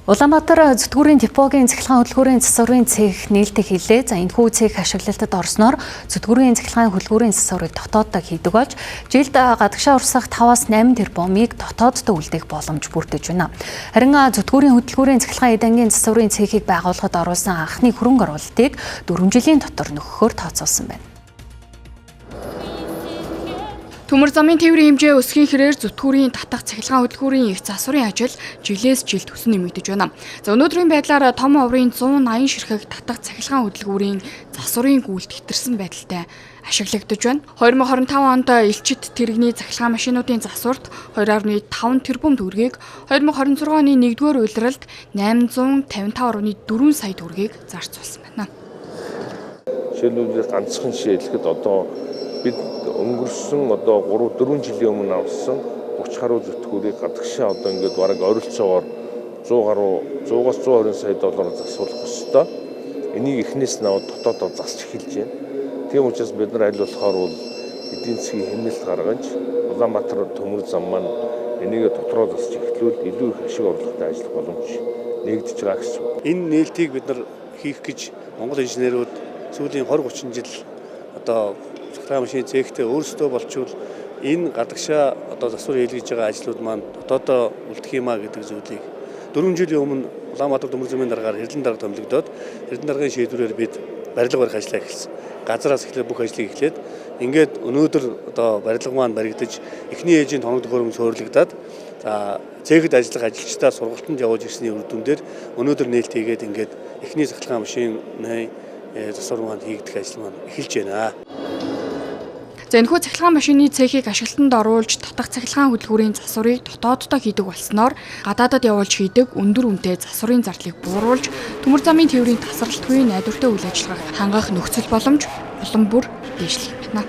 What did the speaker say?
Улаанбаатар зүтгүүрийн депогийн цахилгаан хөдөлгүүрийн засварын цех нээлттэй хийлээ. За энэхүү цех ашиглалтад орсноор зүтгүүрийн цахилгаан хөдөлгүүрийн засварыг дотооддоо хийдэг болж жилд гадагшаа урсгах 5-8 тэрбумыг дотооддоо үлдээх боломж бүрдэж байна. Харин зүтгүүрийн хөдөлгүүрийн цахилгаан эдангийн засварын цехийг байгуулахад оруулсан анхны хөрөнгө оруулалтыг 4 жилийн дотор нөхөхөөр тооцоолсон байна. Төмөр замын тээврийн хэмжээ өсөхийн хэрээр зүтгүүрийн татах цахилгаан хөдөлгүүрийн их засварын ажил жилээс жилд өснө нэмэгдэж байна. За өнөөдрийн байдлаар том оврын 180 ширхэг татах цахилгаан хөдөлгүүрийн засварын гүйлт хэтэрсэн байдалтай ашиглагдаж байна. 2025 онд элчит тэрэгний цахилгаан машинуудын засварт 2.5 тэрбум төгрөгийг, 2026 оны 1-р улиралд 855.4 сая төгрөгийг зарцуулсан байна. Жишээлбэл ганцхан жишээ хэлэхэд одоо бид өнгөрсөн 3-4 жилийн өмнө авсан 30 гаруй зүтгүүрийг гадагшаа ингээд бараг ойролцоогоор 100-аас 120 сая доллараар засварлах ёстой. Энийг эхнээс нь аваад дотоодоо засч эхэлж байна. Тийм учраас бид нар аль болохоор бол эдийн засгийн хэмнэлт гаргаж Улаанбаатар төмөр зам маань энийг дотроо засч эхлүүл илүү их ашиг орлоготой ажиллах боломж нэгдэж байгаа гэсэн үг. Энэ нээлтийг бид нар хийх гэж Монгол инженерүүд сүүлийн 20-30 жил цахилгаан машины цехтэй өөрсдөө болчвол энэ гадагшаа засвар хийлгэж байгаа ажлууд маань дотоодоо үлдэх юмаа гэдэг зүйлийг 4 жилийн өмнө Улаанбаатар төмөр замын дараагаар Эрдэнэ дарга томилогдоод Эрдэнэ даргын шийдвэрээр бид барилга барих ажлаа эхэлсэн. Газараас эхлээд бүх ажлыг эхлээд ингээд өнөөдөр барилга маань баригдаж эхний ээжийн тоног төхөөрөмж суурилагдаад цехэд ажиллах ажилчдаа сургалтанд явуулж ирсний үр дүн дээр өнөөдөр нээлт хийгээд ингээд эхний цахилгаан машины засвар маань хийгдэх ажил маань эхэлж байна. За энэхүү цахилгаан машины цехийг ашиглалтанд оруулж татах цахилгаан хөдөлгүүрийн засварыг дотооддоо хийдэг болсноор гадаадад явуулж хийдэг өндөр үнэтэй засварын зардлыг бууруулж төмөр замын тээврийн тасралтгүй найдвартай үйл ажиллагааг хангах нөхцөл боломж улам бүр дээшлэх байна.